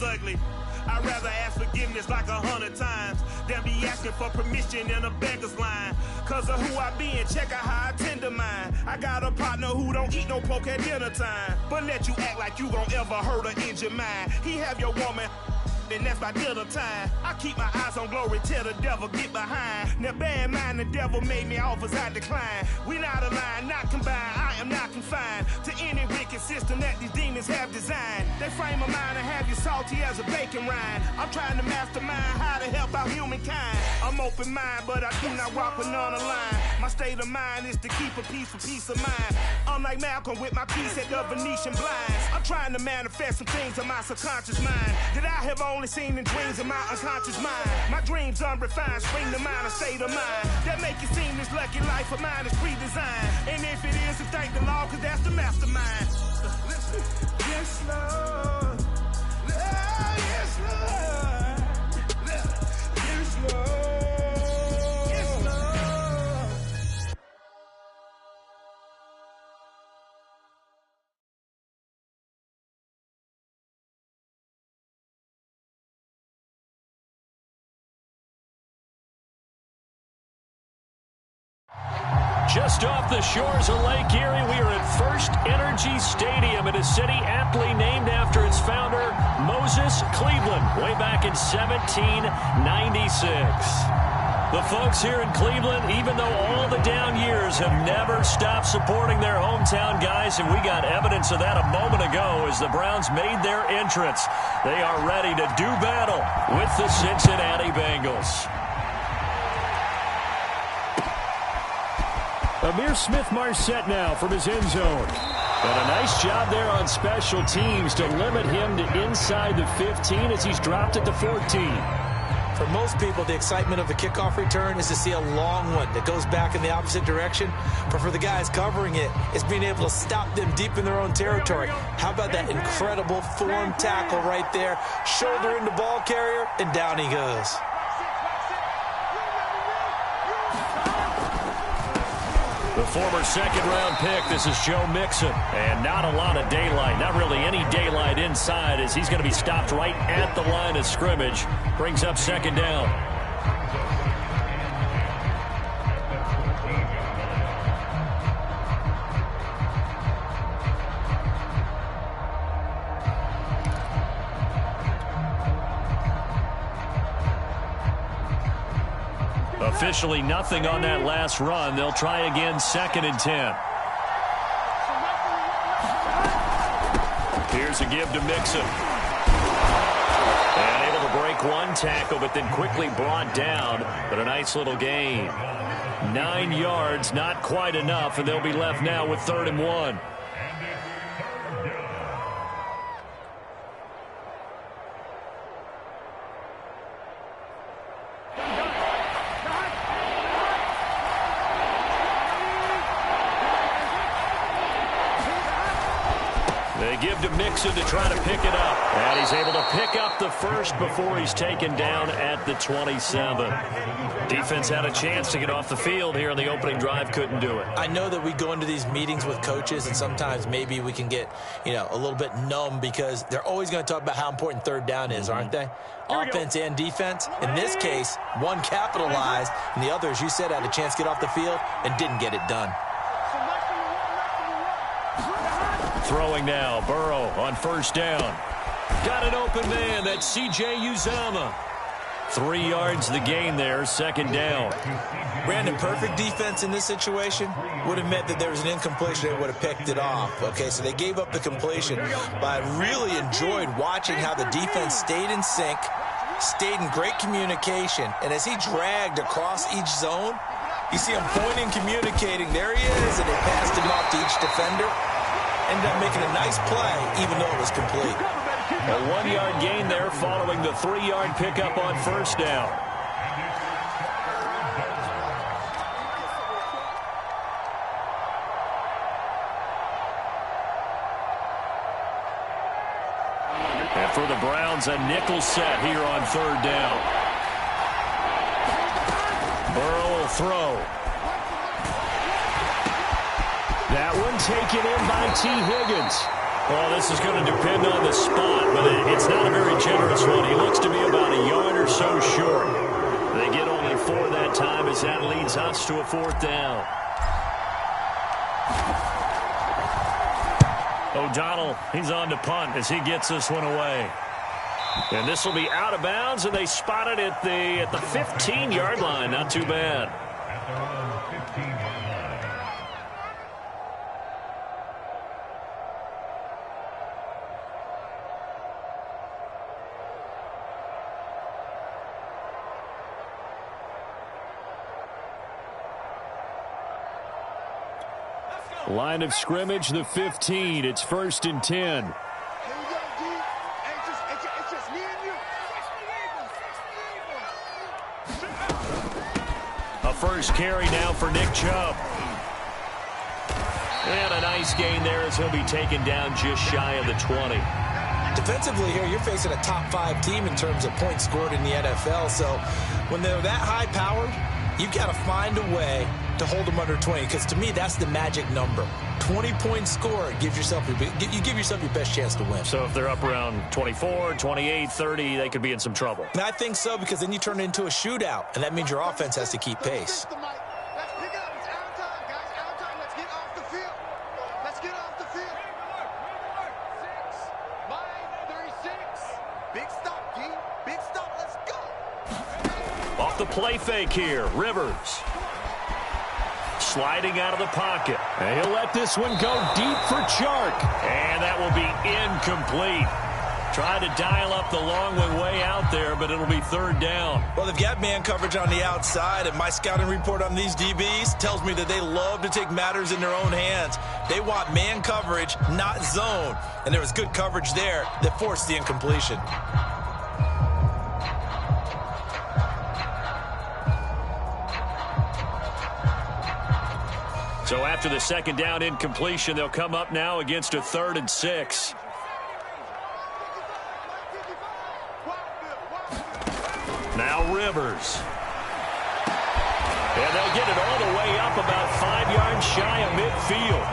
was ugly. I'd rather ask forgiveness like 100 times than be asking for permission in a beggar's line. Cause of who I be and check out how I tend to mine. I got a partner who don't eat no pork at dinner time, but let you act like you gon' ever hurt or injure mine. He have your woman, and that's by dinner time. I keep my eyes on glory till the devil get behind. Now bear in mind the devil made me offers I decline. We not aligned, not combined, I am not confined to any wicked system that these demons have designed. They frame a mind and have you salty as a bacon rind. I'm trying to mastermind how to help out humankind. I'm open mind, but I do not walk with none aligned. My state of mind is to keep a peace for peace of mind. Unlike Malcolm with my peace at the Venetian blinds. I'm trying to manifest some things in my subconscious mind that I have only seen in dreams of my unconscious mind. My dreams unrefined, spring to mind, a state of mind that make it seem this lucky life of mine is pre-designed. And if it is, then thank the Lord, cause that's the mastermind. Yes, Lord. Yes, Lord. Yes, Lord. Just off the shores of Lake Erie, we are at First Energy Stadium in a city aptly named after its founder, Moses Cleveland, way back in 1796. The folks here in Cleveland, even though all the down years, have never stopped supporting their hometown guys, and we got evidence of that a moment ago as the Browns made their entrance. They are ready to do battle with the Cincinnati Bengals. Ihmir Smith-Marsette now from his end zone. And a nice job there on special teams to limit him to inside the 15 as he's dropped at the 14. For most people, the excitement of the kickoff return is to see a long one that goes back in the opposite direction. But for the guys covering it, it's being able to stop them deep in their own territory. How about that incredible form tackle right there? Shoulder into ball carrier, and down he goes. The former second-round pick, this is Joe Mixon. And not a lot of daylight, not really any daylight inside as he's going to be stopped right at the line of scrimmage. Brings up second down. Officially nothing on that last run. They'll try again, 2nd and 10. Here's a give to Mixon. And able to break one tackle, but then quickly brought down. But a nice little gain. 9 yards, not quite enough, and they'll be left now with 3rd and 1. They give to Mixon to try to pick it up. And he's able to pick up the first before he's taken down at the 27. Defense had a chance to get off the field here on the opening drive, couldn't do it. I know that we go into these meetings with coaches, and sometimes maybe we can get, a little bit numb because they're always going to talk about how important 3rd down is, aren't they? Offense and defense. In this case, one capitalized, and the other, as you said, had a chance to get off the field and didn't get it done. Throwing now, Burrow on 1st down. Got an open man, that's C.J. Uzomah. 3 yards the gain there, 2nd down. Brandon, perfect defense in this situation would have meant that there was an incompletion. They would have picked it off. Okay, so they gave up the completion. But I really enjoyed watching how the defense stayed in sync, stayed in great communication. And as he dragged across each zone, you see him pointing, communicating. There he is, and they passed him off to each defender. Ended up making a nice play, even though it was complete. A 1-yard gain there following the 3-yard pickup on 1st down. And for the Browns, a nickel set here on 3rd down. Burrow will throw. That one taken in by T. Higgins. Well, this is going to depend on the spot, but it's not a very generous one. He looks to be about a yard or so short. They get only 4 that time as that leads us to a 4th down. O'Donnell, he's on to punt as he gets this one away. And this will be out of bounds, and they spot it at the 15-yard line. Not too bad. Line of scrimmage, the 15. It's 1st and 10. A first carry now for Nick Chubb. And a nice gain there as he'll be taken down just shy of the 20. Defensively here, you're facing a top 5 team in terms of points scored in the NFL. So when they're that high-powered, you've got to find a way to hold them under 20, because to me that's the magic number. 20-point score gives yourself your best chance to win. So if they're up around 24, 28, 30, they could be in some trouble. And I think so, because then you turn it into a shootout, and that means your offense has to keep pace. Off the play fake here, Rivers. Sliding out of the pocket. And he'll let this one go deep for Chark. And that will be incomplete. Tried to dial up the long one way out there, but it'll be 3rd down. Well, they've got man coverage on the outside, and my scouting report on these DBs tells me that they love to take matters in their own hands. They want man coverage, not zone. And there was good coverage there that forced the incompletion. So after the 2nd down incompletion, they'll come up now against a 3rd and 6. Now Rivers. And they'll get it all the way up about 5 yards shy of midfield.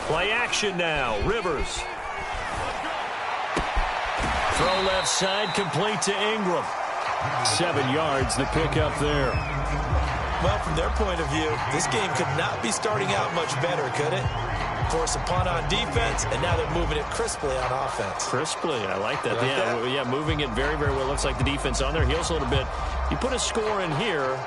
Play action now. Rivers. Throw left side, complete to Ingram. 7 yards, the pickup there. Well, from their point of view, this game could not be starting out much better, could it? Force a punt on defense, and now they're moving it crisply on offense. Crisply, I like that. Yeah, moving it very, very well. Looks like the defense on their heels a little bit. You put a score in here,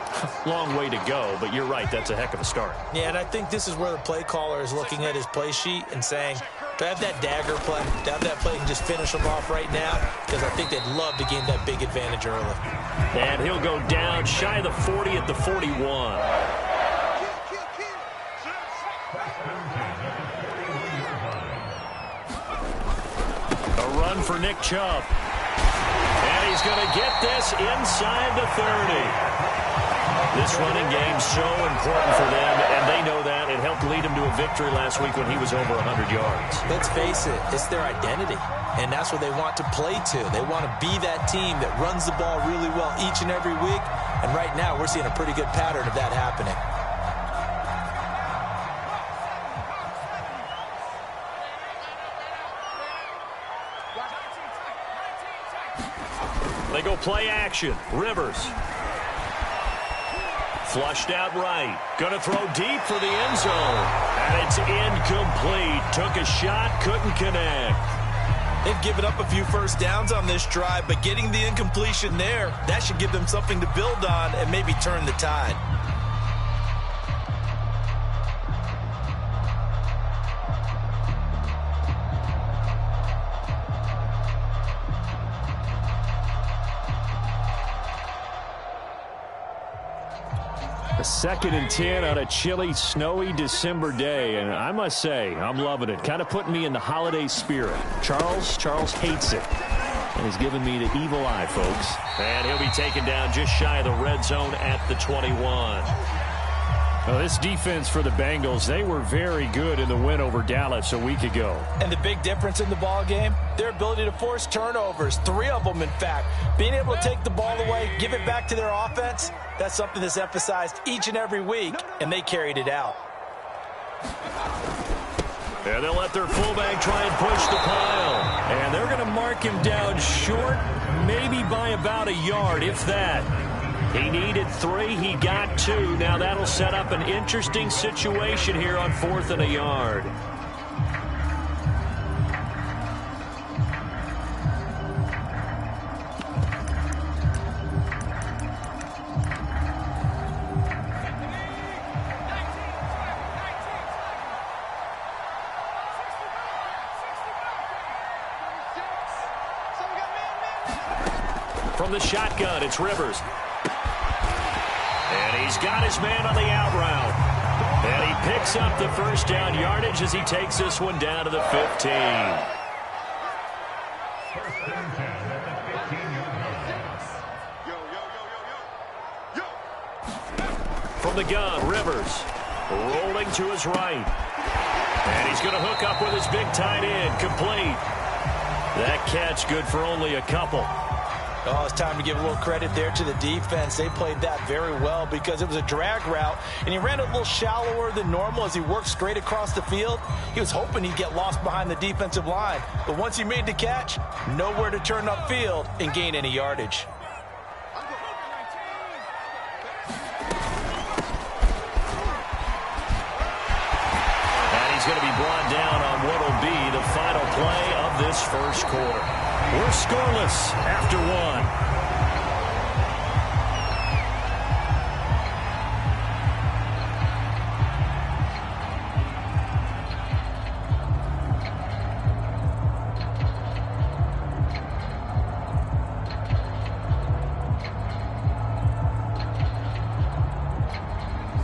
long way to go, but you're right, that's a heck of a start. Yeah, and I think this is where the play caller is looking at his play sheet and saying, do I have that dagger play? Do I have that play and just finish them off right now? Because I think they'd love to gain that big advantage early. And he'll go down shy of the 40 at the 41. A run for Nick Chubb. And he's going to get this inside the 30. This running game's so important for them, and they know that. It helped lead him to a victory last week when he was over 100 yards. Let's face it, it's their identity, and that's what they want to play to. They want to be that team that runs the ball really well each and every week, and right now we're seeing a pretty good pattern of that happening. They go play action. Rivers. Flushed out right. Going to throw deep for the end zone. And it's incomplete. Took a shot, couldn't connect. They've given up a few first downs on this drive, but getting the incompletion there, that should give them something to build on and maybe turn the tide. A 2nd and 10 on a chilly, snowy December day, and I must say, I'm loving it. Kind of putting me in the holiday spirit. Charles hates it, and he's giving me the evil eye, folks. And he'll be taken down just shy of the red zone at the 21. Well, this defense for the Bengals, they were very good in the win over Dallas a week ago. And the big difference in the ball game, their ability to force turnovers, 3 of them in fact. Being able to take the ball away, give it back to their offense, that's something that's emphasized each and every week, and they carried it out. And they'll let their fullback try and push the pile. And they're going to mark him down short, maybe by about a yard, if that. He needed 3. He got 2. Now that'll set up an interesting situation here on 4th and a yard. From the shotgun, it's Rivers. And he's got his man on the out route. And he picks up the first down yardage as he takes this one down to the 15. From the gun, Rivers rolling to his right. And he's going to hook up with his big tight end, complete. That catch good for only a couple. Oh, it's time to give a little credit there to the defense. They played that very well because it was a drag route, and he ran a little shallower than normal as he worked straight across the field. He was hoping he'd get lost behind the defensive line, but once he made the catch, nowhere to turn upfield and gain any yardage. And he's going to be brought down on what will be the final play of this first quarter. We're scoreless after 1.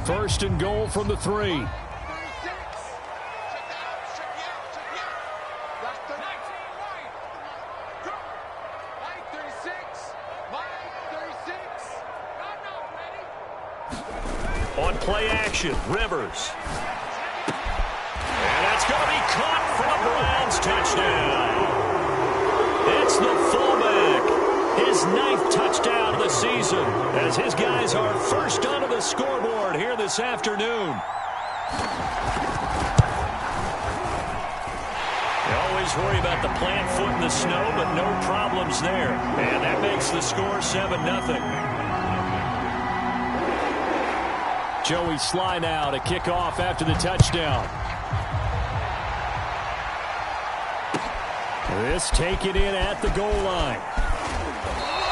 First and goal from the 3. On play action, Rivers. And that's going to be caught for a Browns touchdown. It's the fullback. His 9th touchdown of the season as his guys are first onto the scoreboard here this afternoon. You always worry about the plant foot in the snow, but no problems there. And that makes the score 7-0. Joey Sly now to kick off after the touchdown. This taken in at the goal line.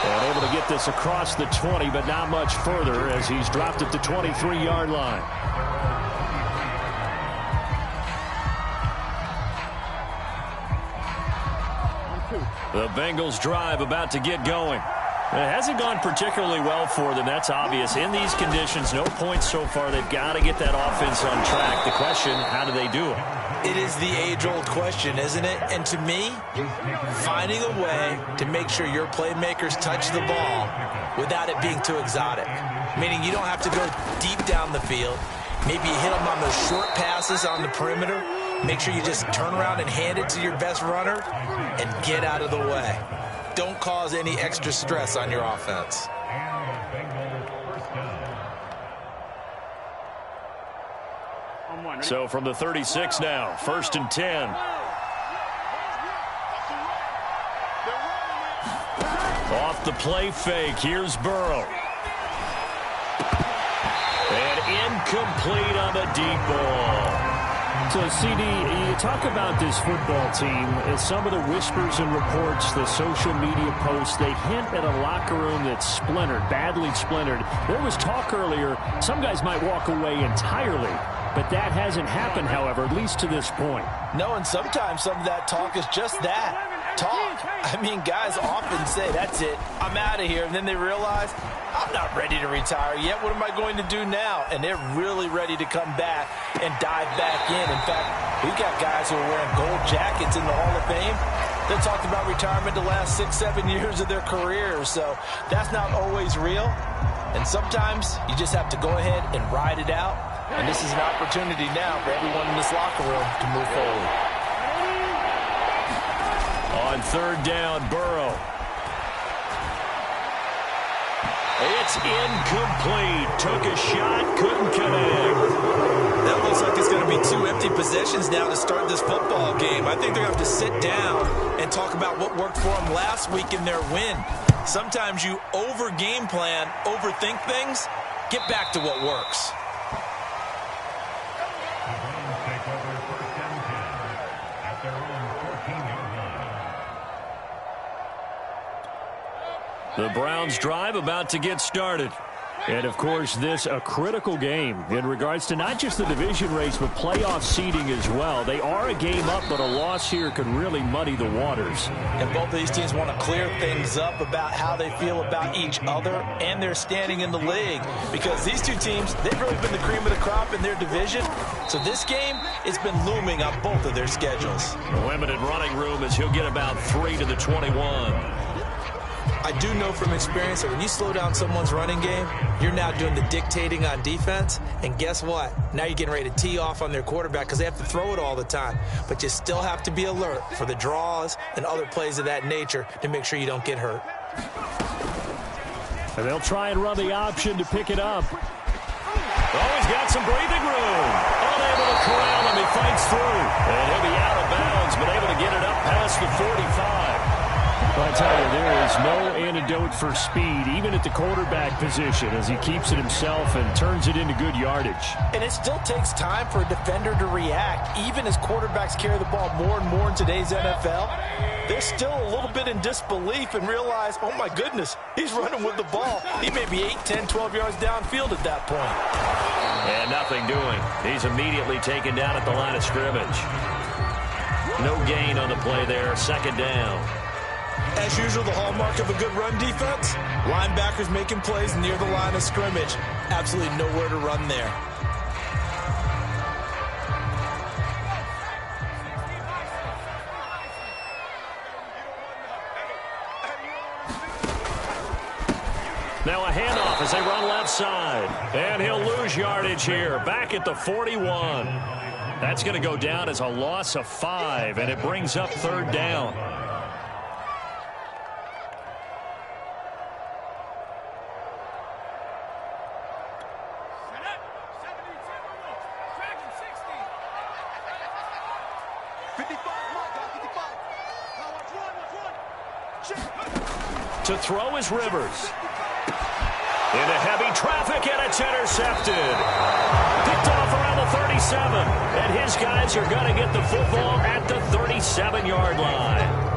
And able to get this across the 20, but not much further as he's dropped at the 23-yard line. The Bengals drive about to get going. It hasn't gone particularly well for them. That's obvious. In these conditions, no points so far. They've got to get that offense on track. The question, how do they do it? It is the age-old question, isn't it? And to me, finding a way to make sure your playmakers touch the ball without it being too exotic. Meaning you don't have to go deep down the field. Maybe you hit them on those short passes on the perimeter. Make sure you just turn around and hand it to your best runner and get out of the way. Don't cause any extra stress on your offense. So from the 36 now, 1st and 10. Off the play fake, here's Burrow. And incomplete on the deep ball. So, CD, you talk about this football team, as some of the whispers and reports, the social media posts, they hint at a locker room that's splintered, badly splintered. There was talk earlier, some guys might walk away entirely, but that hasn't happened, however, at least to this point. No, and sometimes some of that talk is just that. Talk. I mean, guys often say, that's it, I'm out of here, and then they realize, I'm not ready to retire yet. What am I going to do now? And they're really ready to come back and dive back in. In fact, we've got guys who are wearing gold jackets in the Hall of Fame. They talked about retirement the last 6-7 years of their careers. So that's not always real. And sometimes you just have to go ahead and ride it out And this is an opportunity now for everyone in this locker room to move forward. On third down, Burrow. It's incomplete. Took a shot, couldn't connect. That looks like it's going to be 2 empty possessions now to start this football game. I think they're going to have to sit down and talk about what worked for them last week in their win. Sometimes you over-game plan, overthink things. Get back to what works. The Browns drive about to get started. And, of course, this a critical game in regards to not just the division race, but playoff seeding as well. They are a game up, but a loss here could really muddy the waters. And both of these teams want to clear things up about how they feel about each other and their standing in the league. Because these two teams, they've really been the cream of the crop in their division. So this game, it's been looming on both of their schedules. Limited running room as he'll get about 3 to the 21. I do know from experience that when you slow down someone's running game, you're now doing the dictating on defense. And guess what? Now you're getting ready to tee off on their quarterback because they have to throw it all the time. But you still have to be alert for the draws and other plays of that nature to make sure you don't get hurt. And they'll try and run the option to pick it up. Oh, he's got some breathing room. Unable to corral him. He fights through. And he'll be out of bounds, but able to get it up past the 45. I tell you, there is no antidote for speed, even at the quarterback position, as he keeps it himself and turns it into good yardage. And it still takes time for a defender to react. Even as quarterbacks carry the ball more and more in today's NFL, they're still a little bit in disbelief and realize, oh my goodness, he's running with the ball. He may be 8, 10, 12 yards downfield at that point. And nothing doing. He's immediately taken down at the line of scrimmage. No gain on the play there, second down. As usual, the hallmark of a good run defense, linebackers making plays near the line of scrimmage. Absolutely nowhere to run there. Now a handoff as they run left side. And he'll lose yardage here, back at the 41. That's going to go down as a loss of 5, and it brings up third down. To throw is Rivers. Into heavy traffic, and it's intercepted. Picked off around the 37. And his guys are going to get the football at the 37-yard line.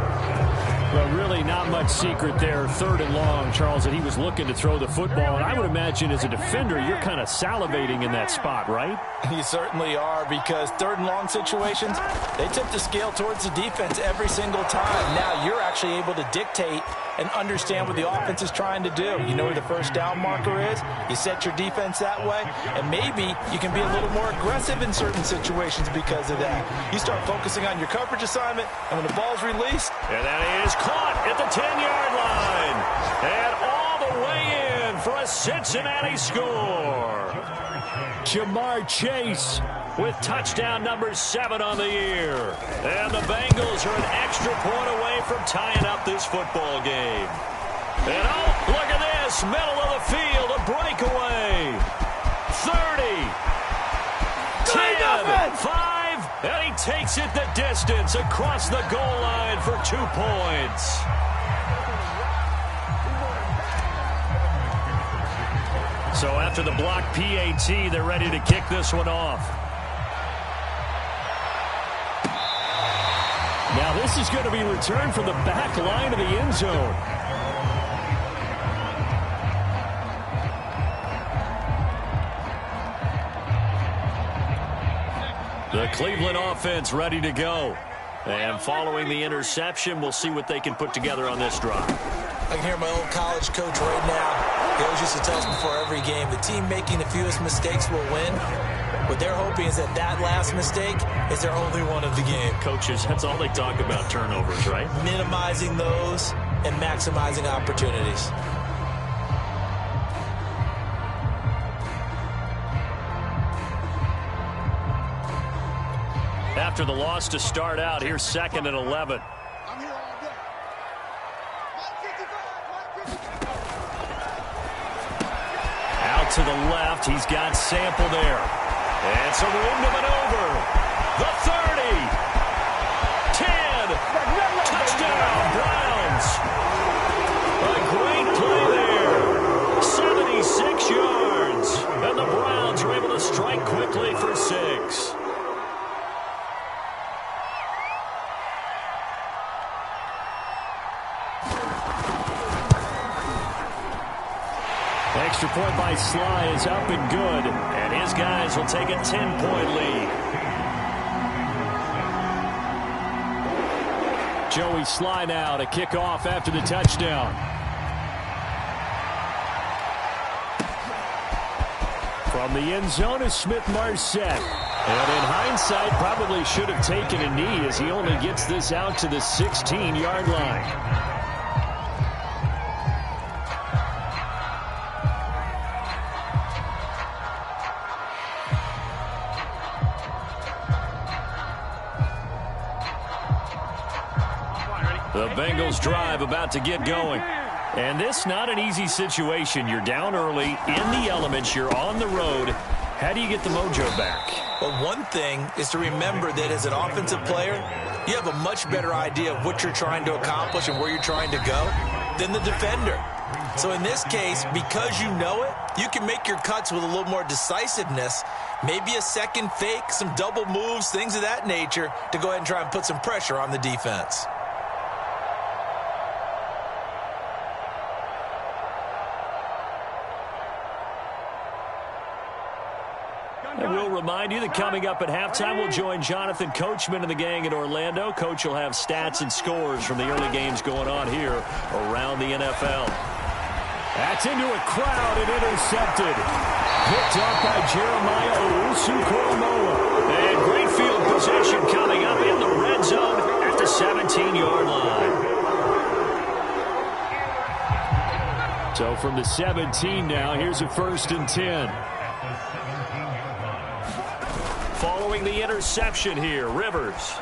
But really not much secret there. Third and long, Charles, that he was looking to throw the football. And I would imagine as a defender, you're kind of salivating in that spot, right? You certainly are, because third and long situations, they tip the scale towards the defense every single time. Now you're actually able to dictate and understand what the offense is trying to do. You know where the first down marker is. You set your defense that way, and maybe you can be a little more aggressive in certain situations because of that. You start focusing on your coverage assignment, and when the ball's released. And that is caught at the 10-yard line. And all the way in for a Cincinnati score. Jamar Chase with touchdown number 7 on the year. And the Bengals are an extra point away from tying up this football game. And oh, look at this. Middle of the field, a breakaway. 30. 10. 5. And he takes it the distance across the goal line for 2 points. So after the block PAT, they're ready to kick this one off. Now this is going to be returned from the back line of the end zone. The Cleveland offense ready to go. And following the interception, we'll see what they can put together on this drive. I can hear my old college coach right now. He always used to tell us before every game, the team making the fewest mistakes will win. What they're hoping is that that last mistake is their only one of the game. Coaches, that's all they talk about, turnovers, right? Minimizing those and maximizing opportunities. after the loss to start out. Here's 2nd and 11. Out to the left. He's got Sample there. And some room to maneuver. The 30. 10. Touchdown, Browns. A great play there. 76 yards. And the Browns are able to strike quickly for 6. Extra point by Sly is up and good. And his guys will take a 10-point lead. Joey Sly now to kick off after the touchdown. From the end zone is Smith-Marsette. And in hindsight, probably should have taken a knee as he only gets this out to the 16-yard line. The Bengals drive about to get going. And this not an easy situation. You're down early, in the elements, you're on the road. How do you get the mojo back? Well, one thing is to remember that as an offensive player, you have a much better idea of what you're trying to accomplish and where you're trying to go than the defender. So in this case, because you know it, you can make your cuts with a little more decisiveness, maybe a second fake, some double moves, things of that nature, to go ahead and try and put some pressure on the defense. And we'll remind you that coming up at halftime, we'll join Jonathan Coachman and the gang in Orlando. Coach will have stats and scores from the early games going on here around the NFL. That's into a crowd and intercepted. Picked up by Jeremiah Owusu-Koramoah. And great field possession coming up in the red zone at the 17-yard line. So from the 17 now, here's a 1st and 10. Following the interception here, Rivers.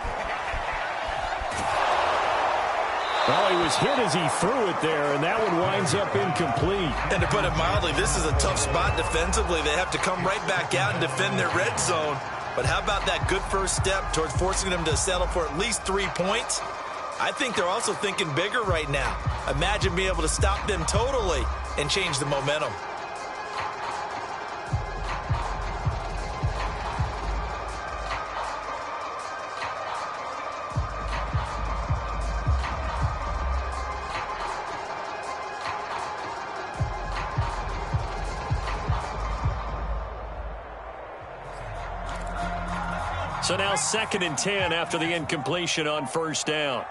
Well, he was hit as he threw it there, and that one winds up incomplete. And to put it mildly, this is a tough spot defensively. They have to come right back out and defend their red zone. But how about that good first step towards forcing them to settle for at least 3 points? I think they're also thinking bigger right now. Imagine being able to stop them totally and change the momentum. So now 2nd and 10 after the incompletion on 1st down.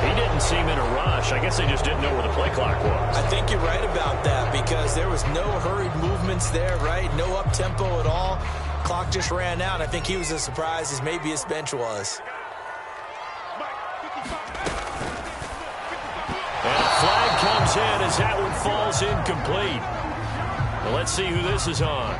He didn't seem in a rush. I guess they just didn't know where the play clock was. I think you're right about that because there was no hurried movements there, right? No up-tempo at all. Clock just ran out. I think he was as surprised as maybe his bench was. And a flag comes in as that one falls incomplete. Well, let's see who this is on.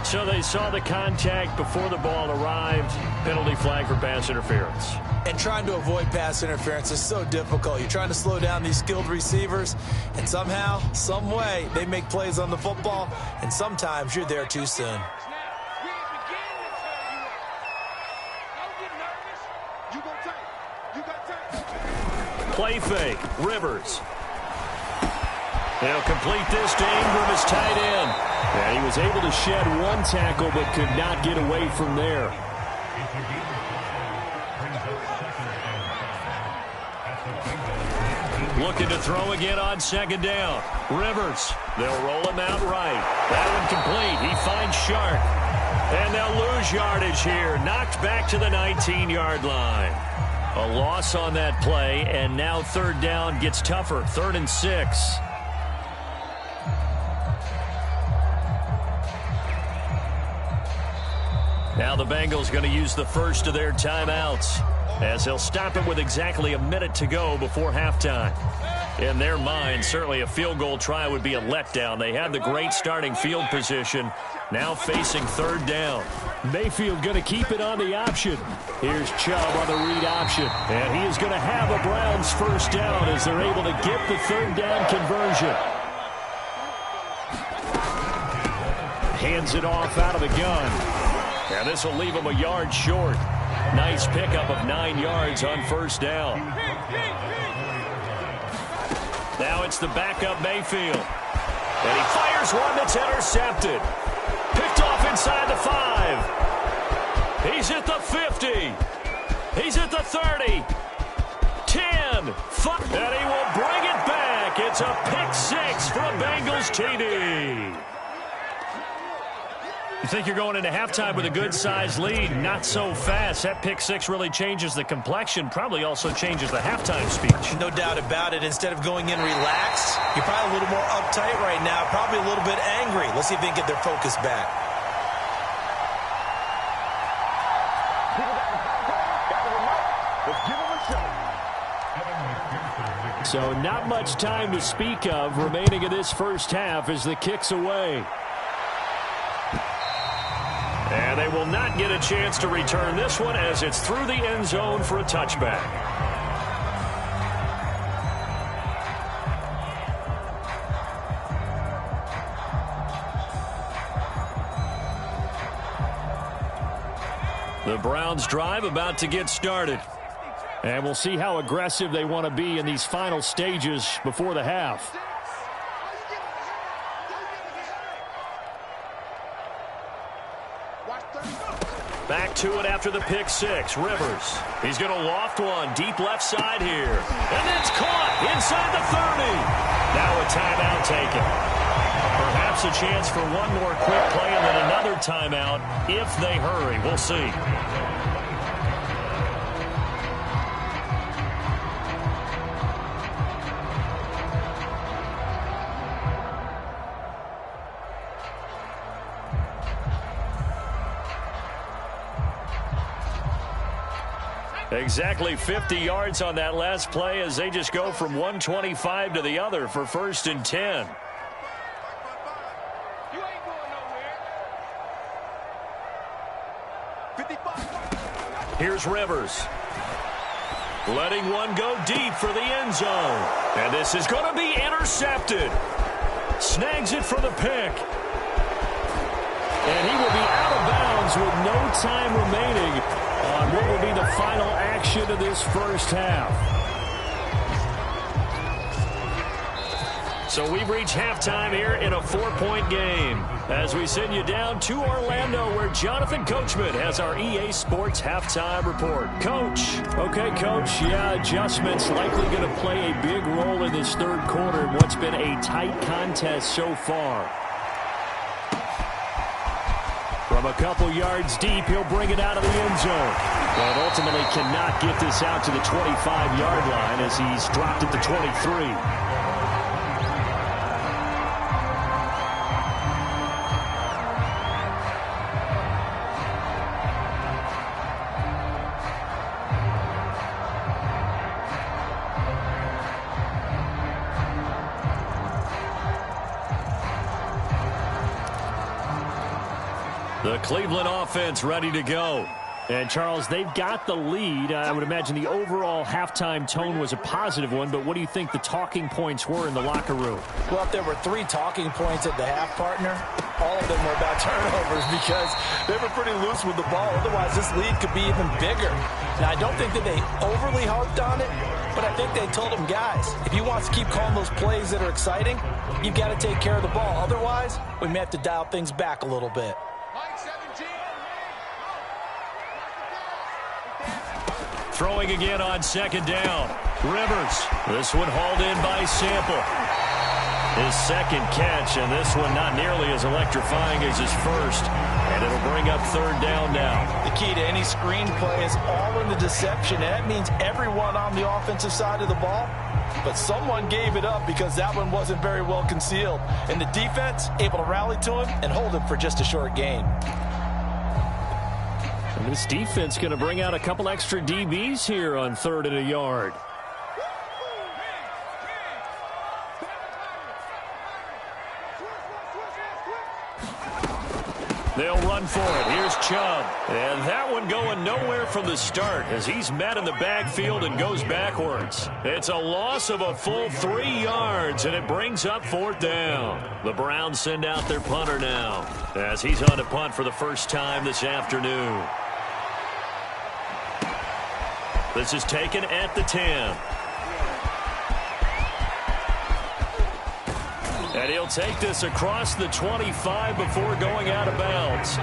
So they saw the contact before the ball arrived. Penalty flag for pass interference. And trying to avoid pass interference is so difficult. You're trying to slow down these skilled receivers, and somehow, some way, they make plays on the football, and sometimes you're there too soon. Play fake. Rivers. They'll complete this to Ingram as tight end. And he was able to shed one tackle but could not get away from there. Looking to throw again on 2nd down. Rivers. They'll roll him out right. That one complete. He finds Shark. And they'll lose yardage here. Knocked back to the 19-yard line. A loss on that play, and now 3rd down gets tougher. 3rd and 6. Now the Bengals going to use the first of their timeouts as they'll stop it with exactly a minute to go before halftime. In their mind, certainly a field goal try would be a letdown. They had the great starting field position, now facing third down. Mayfield going to keep it on the option. Here's Chubb on the read option. And he is going to have a Browns first down as they're able to get the third down conversion. Hands it off out of the gun. And this will leave him a yard short. Nice pickup of 9 yards on first down. Now it's the backup Mayfield. And he fires one that's intercepted. Picked off inside the 5. He's at the 50. He's at the 30. 10. 5. And he will bring it back. It's a pick 6 for a Bengals TD. You think you're going into halftime with a good-sized lead. Not so fast. That pick 6 really changes the complexion. Probably also changes the halftime speech. No doubt about it. Instead of going in relaxed, you're probably a little more uptight right now. Probably a little bit angry. Let's see if they can get their focus back. So not much time to speak of remaining in this first half as the kick's away. And they will not get a chance to return this one as it's through the end zone for a touchback. The Browns drive about to get started. And we'll see how aggressive they want to be in these final stages before the half. Back to it after the pick 6. Rivers. He's going to loft one deep left side here. And it's caught inside the 30. Now a timeout taken. Perhaps a chance for one more quick play and then another timeout if they hurry. We'll see. Exactly 50 yards on that last play as they just go from 125 to the other for 1st and 10. Here's Rivers. Letting one go deep for the end zone. And this is going to be intercepted. Snags it for the pick. And he will be out of bounds with no time remaining on what will be the final action of this first half. So we've reached halftime here in a 4-point game as we send you down to Orlando where Jonathan Coachman has our EA Sports halftime report. Coach. Okay, Coach. Yeah, adjustments likely going to play a big role in this third quarter in what's been a tight contest so far. From a couple yards deep, he'll bring it out of the end zone. But ultimately cannot get this out to the 25-yard line as he's dropped at the 23. The Cleveland offense ready to go. And, Charles, they've got the lead. I would imagine the overall halftime tone was a positive one, but what do you think the talking points were in the locker room? Well, if there were 3 talking points at the half, partner, all of them were about turnovers because they were pretty loose with the ball. Otherwise, this lead could be even bigger. Now, I don't think that they overly harped on it, but I think they told them, guys, if you want to keep calling those plays that are exciting, you've got to take care of the ball. Otherwise, we may have to dial things back a little bit. Throwing again on 2nd down. Rivers. This one hauled in by Sample. His 2nd catch, and this one not nearly as electrifying as his first. And it'll bring up 3rd down now. The key to any screen play is all in the deception. And that means everyone on the offensive side of the ball. But someone gave it up because that one wasn't very well concealed. And the defense able to rally to him and hold him for just a short gain. And this defense going to bring out a couple extra DBs here on 3rd and a yard. They'll run for it. Here's Chubb. And that one going nowhere from the start as he's met in the backfield and goes backwards. It's a loss of a full 3 yards, and it brings up 4th down. The Browns send out their punter now as he's on to punt for the first time this afternoon. This is taken at the 10. And he'll take this across the 25 before going out of bounds.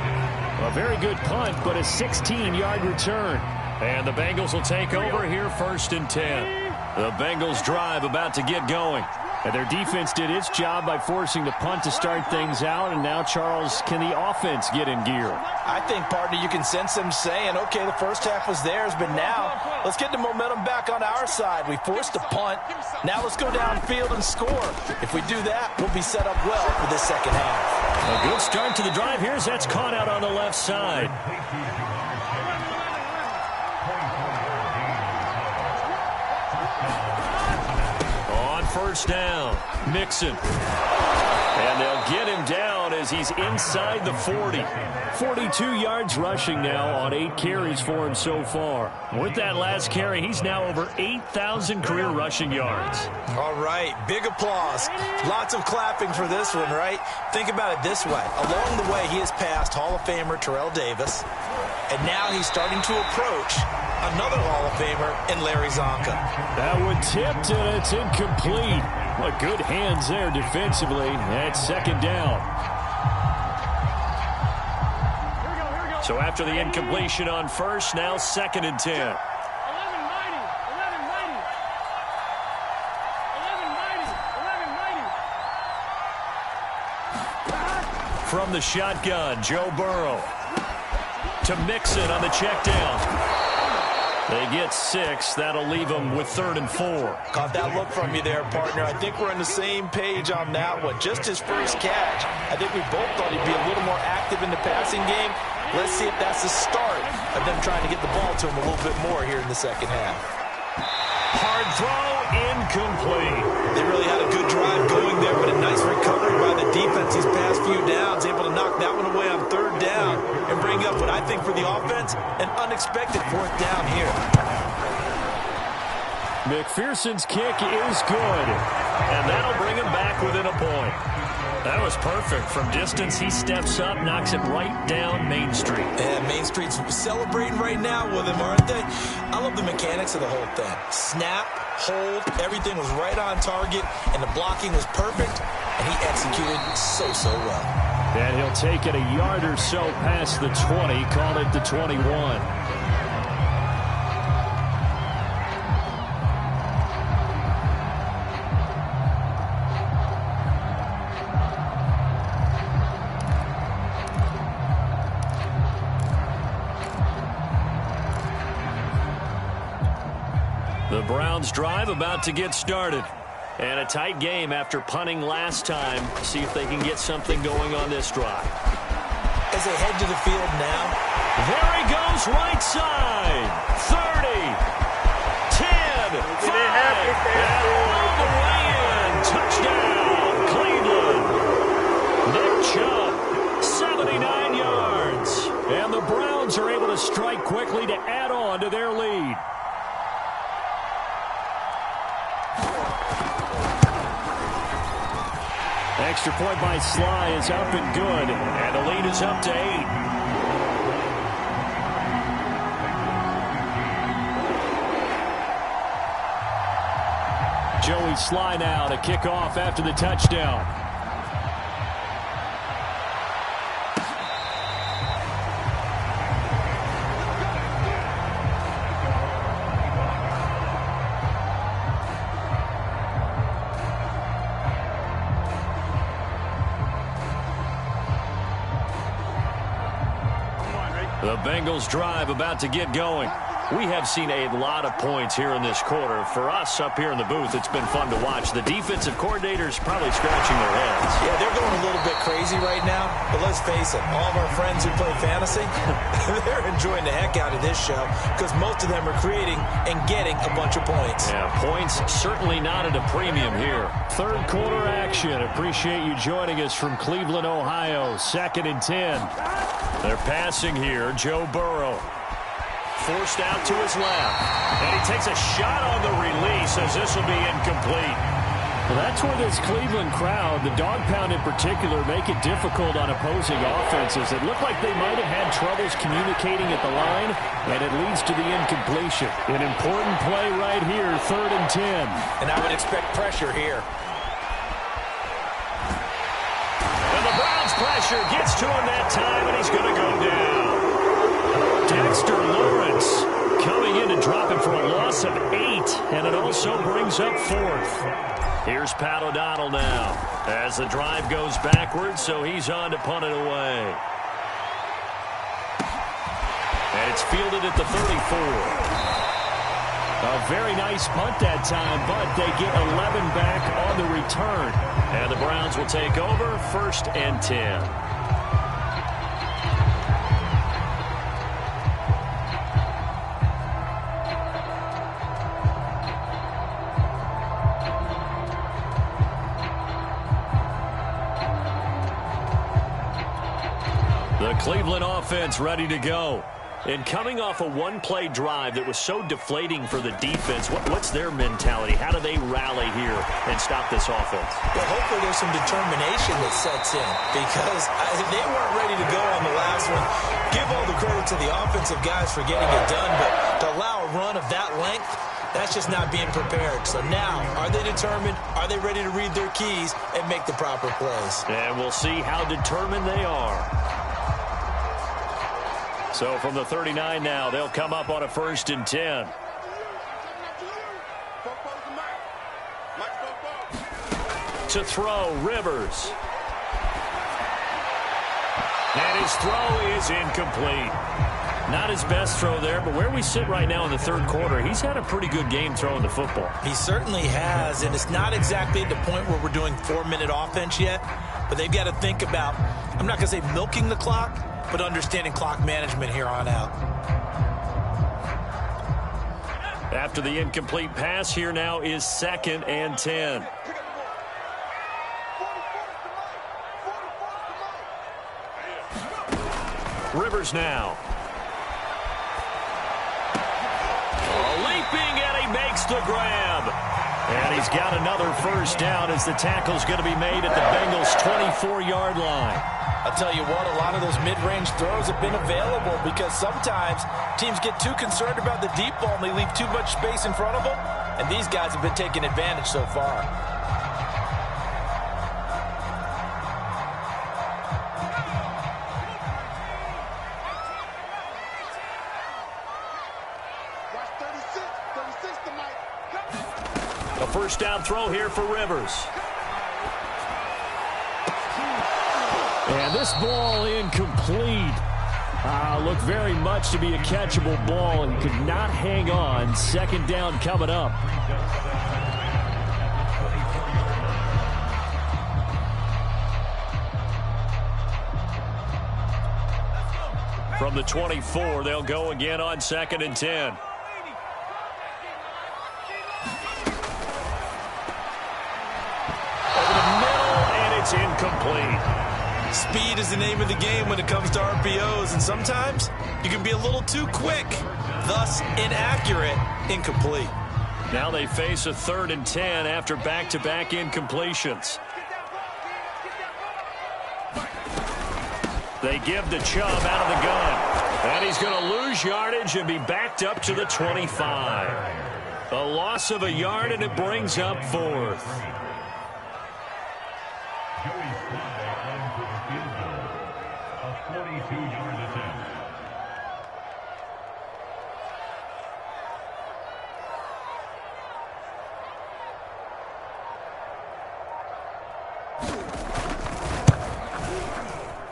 A very good punt, but a 16-yard return. And the Bengals will take over here 1st and 10. The Bengals drive about to get going. And their defense did its job by forcing the punt to start things out. And now, Charles, can the offense get in gear? I think, partner, you can sense them saying, okay, the first half was theirs, but now let's get the momentum back on our side. We forced the punt. Now let's go downfield and score. If we do that, we'll be set up well for this second half. A good start to the drive. Here's that's caught out on the left side. On 1st down, Mixon. And they'll get him down as he's inside the 40. 42 yards rushing now on 8 carries for him so far. With that last carry, he's now over 8,000 career rushing yards. All right, big applause. Lots of clapping for this one, right? Think about it this way. Along the way, he has passed Hall of Famer Terrell Davis, and now he's starting to approach another Hall of Famer in Larry Zonka. That one tipped, and it's incomplete. What good hands there defensively. That's 2nd down. So after the incompletion on 1st, now 2nd and 10. From the shotgun, Joe Burrow to Mixon on the check down. They get 6. That'll leave them with 3rd and 4. Caught that look from you there, partner. I think we're on the same page on that one. Just his first catch. I think we both thought he'd be a little more active in the passing game. Let's see if that's the start of them trying to get the ball to him a little bit more here in the second half. Hard throw, incomplete. They really had a good drive going there, but a nice recovery by the defense these past few downs. Able to knock that one away on 3rd down and bring up what I think for the offense, an unexpected 4th down here. McPherson's kick is good, and that'll bring him back within a point. That was perfect. From distance, he steps up, knocks it right down Main Street. And Main Street's celebrating right now with him, aren't they? I love the mechanics of the whole thing. Snap, hold, everything was right on target, and the blocking was perfect, and he executed so well. And he'll take it a yard or so past the 20, call it the 21. The Browns drive about to get started. And a tight game after punting last time. See if they can get something going on this drive. As they head to the field now. There he goes, right side. 30, 10, 5, and all the way in. Touchdown, Cleveland. Nick Chubb, 79 yards. And the Browns are able to strike quickly to add on to their lead. Extra point by Sly is up and good. And the lead is up to 8. Joey Sly now to kick off after the touchdown. The Bengals drive about to get going. We have seen a lot of points here in this quarter. For us up here in the booth, it's been fun to watch. The defensive coordinators probably scratching their heads. Yeah, they're going a little bit crazy right now. But let's face it, all of our friends who play fantasy, they're enjoying the heck out of this show because most of them are creating and getting a bunch of points. Yeah, points certainly not at a premium here. Third quarter action. Appreciate you joining us from Cleveland, Ohio. 2nd and 10. They're passing here. Joe Burrow. Forced out to his left. And he takes a shot on the release as this will be incomplete. Well, that's where this Cleveland crowd, the dog pound in particular, make it difficult on opposing offenses. It looked like they might have had troubles communicating at the line, and it leads to the incompletion. An important play right here, 3rd and 10. And I would expect pressure here. And the Browns' pressure gets to him that time, and he's going to go down. Dexter Lawrence coming in to drop him for a loss of 8, and it also brings up 4th. Here's Pat O'Donnell now as the drive goes backwards, so he's on to punt it away. And it's fielded at the 34. A very nice punt that time, but they get 11 back on the return. And the Browns will take over 1st and 10. The Cleveland offense ready to go. And coming off a one-play drive that was so deflating for the defense, what's their mentality? How do they rally here and stop this offense? Well, hopefully there's some determination that sets in because they weren't ready to go on the last one. Give all the credit to the offensive guys for getting it done, but to allow a run of that length, that's just not being prepared. So now, are they determined? Are they ready to read their keys and make the proper plays? And we'll see how determined they are. So from the 39 now, they'll come up on a 1st and 10. To throw, Rivers. And his throw is incomplete. Not his best throw there, but where we sit right now in the 3rd quarter, he's had a pretty good game throwing the football. He certainly has, and it's not exactly at the point where we're doing 4-minute offense yet, but they've got to think about, I'm not going to say milking the clock, but understanding clock management here on out. After the incomplete pass, here now is 2nd and 10. Rivers now. Leaping, and he makes the grab. And he's got another 1st down as the tackle's going to be made at the Bengals' 24-yard line. I'll tell you what, a lot of those mid-range throws have been available because sometimes teams get too concerned about the deep ball and they leave too much space in front of them, and these guys have been taking advantage so far. A 1st down throw here for Rivers. And this ball incomplete. Looked very much to be a catchable ball and could not hang on. 2nd down coming up. From the 24, they'll go again on 2nd and 10. Over the middle, and it's incomplete. Speed is the name of the game when it comes to RPOs, and sometimes you can be a little too quick, thus inaccurate, incomplete. Now they face a 3rd and 10 after back-to-back incompletions. They give the Chubb out of the gun. And he's going to lose yardage and be backed up to the 25. A loss of a yard, and it brings up 4th.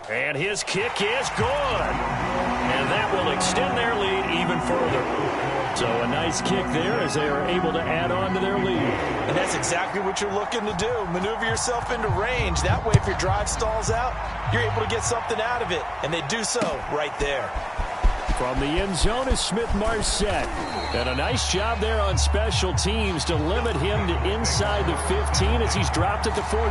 And his kick is good. And that will extend their lead even further. So a nice kick there as they are able to add on to their lead. And that's exactly what you're looking to do. Maneuver yourself into range. That way, if your drive stalls out, you're able to get something out of it. And they do so right there. From the end zone is Smith-Marsette. And a nice job there on special teams to limit him to inside the 15 as he's dropped at the 14.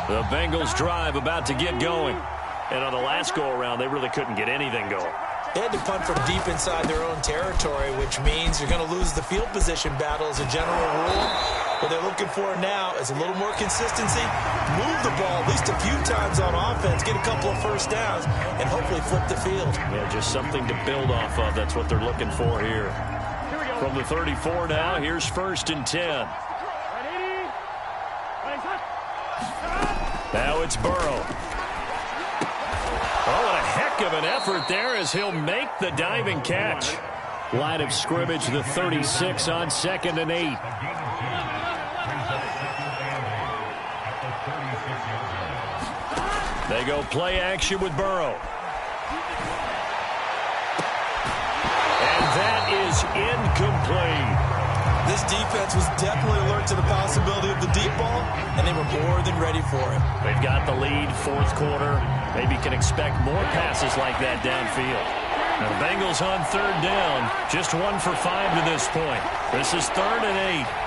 The Bengals drive about to get going. And on the last go-around, they really couldn't get anything going. They had to punt from deep inside their own territory, which means you're going to lose the field position battle as a general rule. What they're looking for now is a little more consistency, move the ball at least a few times on offense, get a couple of first downs, and hopefully flip the field. Yeah, just something to build off of. That's what they're looking for here. From the 34 now, here's 1st and 10. Now it's Burrow. Oh, what a heck of an effort there as he'll make the diving catch. Line of scrimmage, the 36 on 2nd and 8. They go play action with Burrow. And that is incomplete. This defense was definitely alert to the possibility of the deep ball, and they were more than ready for it. They've got the lead, 4th quarter. Maybe can expect more passes like that downfield. Now the Bengals on 3rd down, just 1 for 5 to this point. This is 3rd and 8.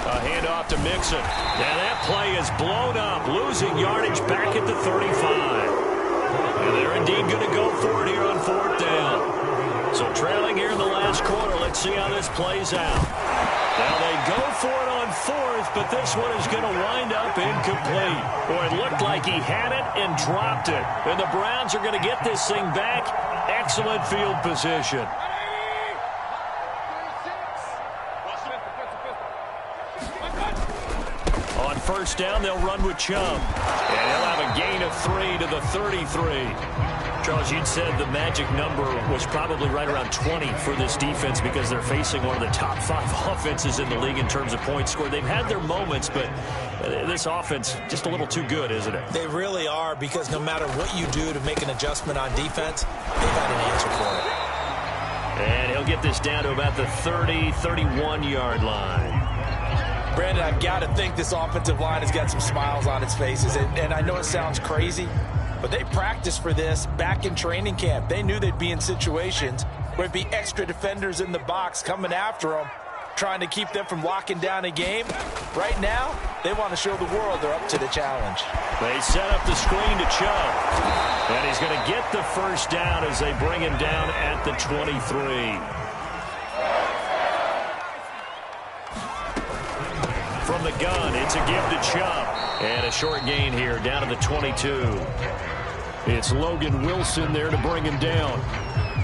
A handoff to Mixon. And that play is blown up, losing yardage back at the 35. And they're indeed going to go for it here on 4th down. So trailing here in the last quarter, let's see how this plays out. Now they go for it on 4th, but this one is going to wind up incomplete. Boy, it looked like he had it and dropped it. And the Browns are going to get this thing back. Excellent field position. On 1st down, they'll run with Chubb. And he'll have a gain of 3 to the 33. Charles, you'd said the magic number was probably right around 20 for this defense because they're facing one of the top 5 offenses in the league in terms of points scored. They've had their moments, but this offense just a little too good, isn't it? They really are, because no matter what you do to make an adjustment on defense, they've had an answer for it. And he'll get this down to about the 30, 31-yard line. Brandon, I've got to think this offensive line has got some smiles on its faces, and I know it sounds crazy, but they practiced for this back in training camp. They knew they'd be in situations where there'd be extra defenders in the box coming after them, trying to keep them from locking down a game. Right now, they want to show the world they're up to the challenge. They set up the screen to Chubb. And he's going to get the 1st down as they bring him down at the 23. From the gun, it's a give to Chubb. And a short gain here, down to the 22. It's Logan Wilson there to bring him down.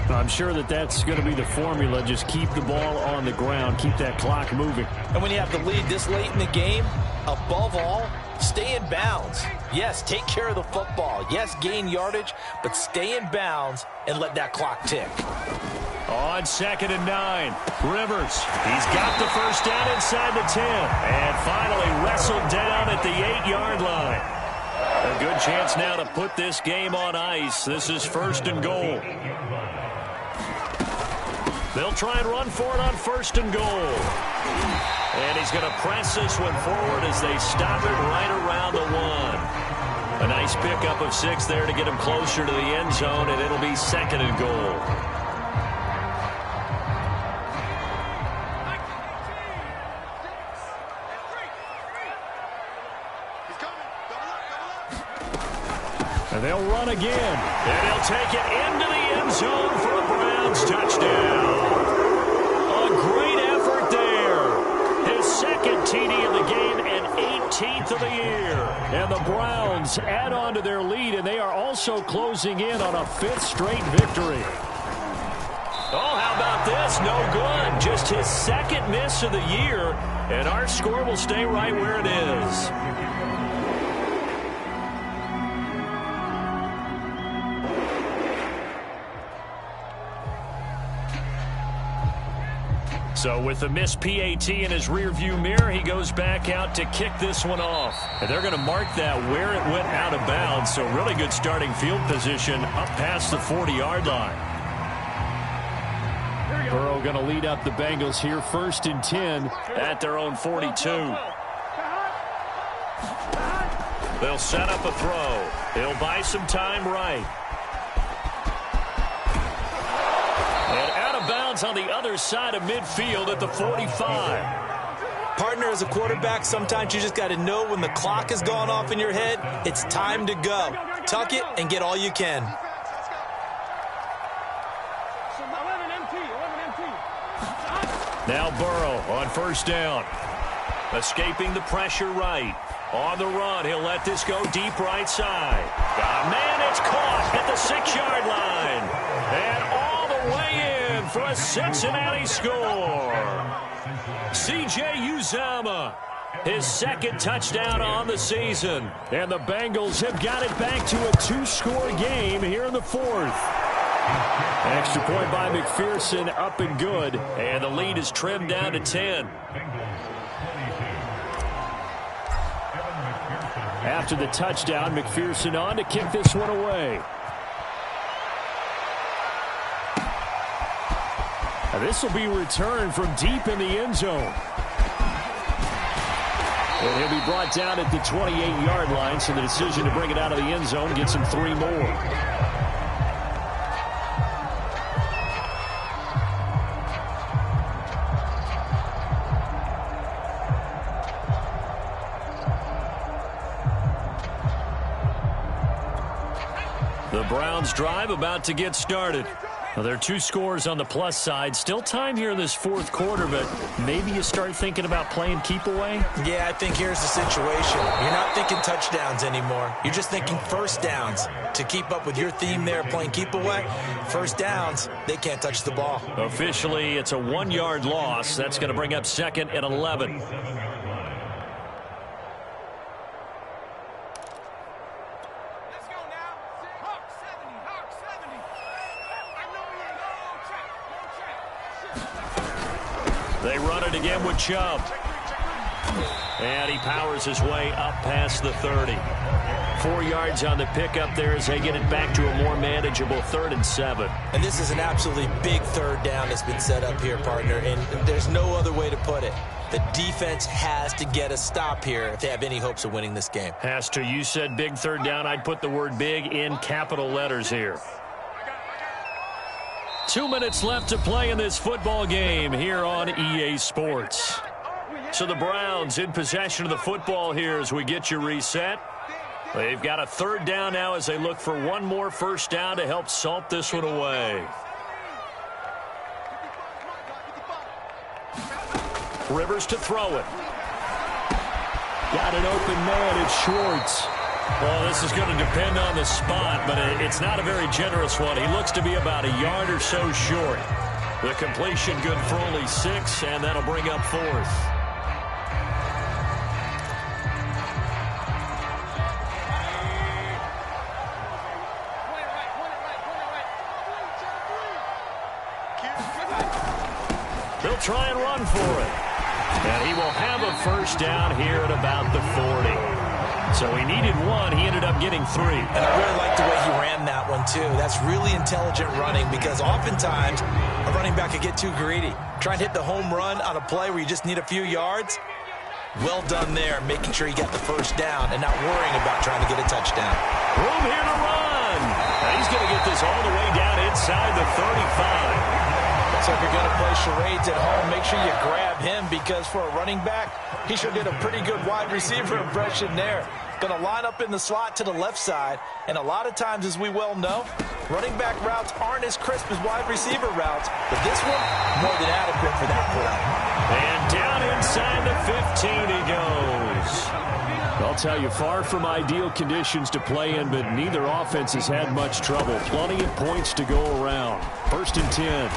I'm sure that's going to be the formula. Just keep the ball on the ground. Keep that clock moving. And when you have the lead this late in the game, above all, stay in bounds. Yes, take care of the football. Yes, gain yardage, but stay in bounds and let that clock tick. On 2nd and 9, Rivers. He's got the 1st down inside the 10. And finally wrestled down at the 8-yard line. A good chance now to put this game on ice. This is 1st and goal. They'll try and run for it on 1st and goal. And he's going to press this one forward as they stop it right around the 1. A nice pickup of 6 there to get him closer to the end zone, and it'll be 2nd and goal. And they'll run again. And he'll take it into the end zone for a Browns touchdown. A great effort there. His 2nd TD of the game and 18th of the year. And the Browns add on to their lead, and they are also closing in on a 5th straight victory. Oh, how about this? No good. Just his 2nd miss of the year, and our score will stay right where it is. So with the missed PAT in his rearview mirror, he goes back out to kick this one off. And they're going to mark that where it went out of bounds. So really good starting field position up past the 40-yard line. Burrow going to lead up the Bengals here, 1st and 10 at their own 42. They'll set up a throw. He'll buy some time right. And out of bounds on the other side of midfield at the 45. Partner, as a quarterback, sometimes you just got to know when the clock has gone off in your head, it's time to go. Tuck it and get all you can. Now Burrow on 1st down. Escaping the pressure right. On the run, he'll let this go deep right side. Man, it's caught at the 6-yard line. And all the way in for a Cincinnati score. C.J. Uzomah, his 2nd touchdown on the season. And the Bengals have got it back to a 2-score game here in the 4th. Extra point by McPherson, up and good. And the lead is trimmed down to 10. After the touchdown, McPherson on to kick this one away. Now this will be returned from deep in the end zone. And he'll be brought down at the 28-yard line, so the decision to bring it out of the end zone gets him 3 more. The Browns drive about to get started. Well, there are 2 scores on the plus side. Still time here in this 4th quarter, but maybe you start thinking about playing keep away? Yeah, I think here's the situation. You're not thinking touchdowns anymore. You're just thinking 1st downs. To keep up with your theme there, playing keep away, 1st downs, they can't touch the ball. Officially, it's a 1-yard loss. That's going to bring up 2nd and 11. They run it again with Chubb. And he powers his way up past the 30. 4 yards on the pickup there as they get it back to a more manageable 3rd and 7. And this is an absolutely big 3rd down that's been set up here, partner, and there's no other way to put it. The defense has to get a stop here if they have any hopes of winning this game. Has to. You said big 3rd down. I'd put the word big in capital letters here. 2 minutes left to play in this football game here on EA Sports. So the Browns in possession of the football here as we get you reset. They've got a 3rd down now as they look for one more 1st down to help salt this one away. Rivers to throw it. Got an open man. It's Schwartz. Well, this is going to depend on the spot, but it's not a very generous one. He looks to be about a yard or so short. The completion good for only 6, and that'll bring up 4th. They'll try and run for it. And he will have a 1st down here at about the 40. So he needed 1. He ended up getting 3. And I really like the way he ran that one, too. That's really intelligent running because oftentimes a running back could get too greedy. Try and hit the home run on a play where you just need a few yards. Well done there, making sure he got the 1st down and not worrying about trying to get a touchdown. Room here to run. Now he's going to get this all the way down inside the 35. So if you're going to play charades at home, make sure you grab him because for a running back, he sure did a pretty good wide receiver impression there. Going to line up in the slot to the left side. And a lot of times, as we well know, running back routes aren't as crisp as wide receiver routes. But this one, more than adequate for that play. And down inside the 15 he goes. I'll tell you, far from ideal conditions to play in, but neither offense has had much trouble. Plenty of points to go around. 1st and 10.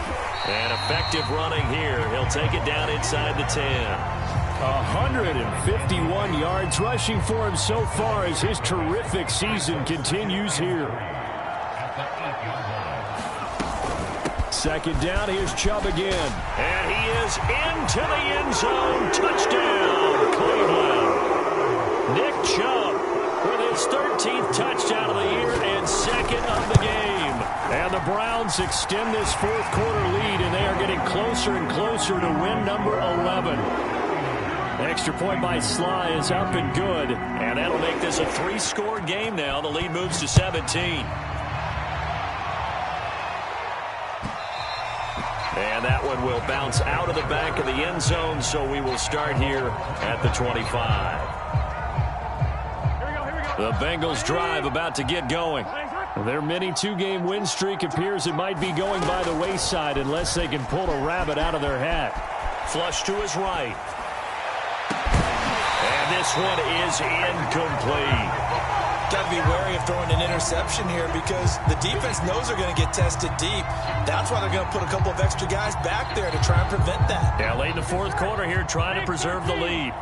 And effective running here. He'll take it down inside the 10. 151 yards rushing for him so far as his terrific season continues here. Second down, here's Chubb again. And he is into the end zone. Touchdown, Cleveland. Nick Chubb with his 13th touchdown of the year and second of the game. And the Browns extend this fourth quarter lead, and they are getting closer and closer to win number 11. Extra point by Sly is up and good, and that'll make this a 3-score game now. The lead moves to 17. And that one will bounce out of the back of the end zone, so we will start here at the 25. The Bengals drive about to get going. Their mini 2-game win streak appears it might be going by the wayside unless they can pull a rabbit out of their hat. Flush to his right. And this one is incomplete. Got to be wary of throwing an interception here because the defense knows they're going to get tested deep. That's why they're going to put a couple of extra guys back there to try and prevent that. Yeah, late in the fourth quarter here trying to preserve the lead.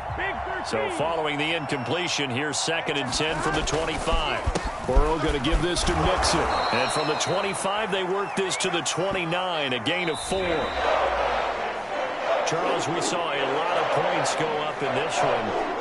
So following the incompletion, here's 2nd and 10 from the 25. Burrow going to give this to Mixon. And from the 25, they work this to the 29, a gain of 4. Charles, we saw a lot of points go up in this one.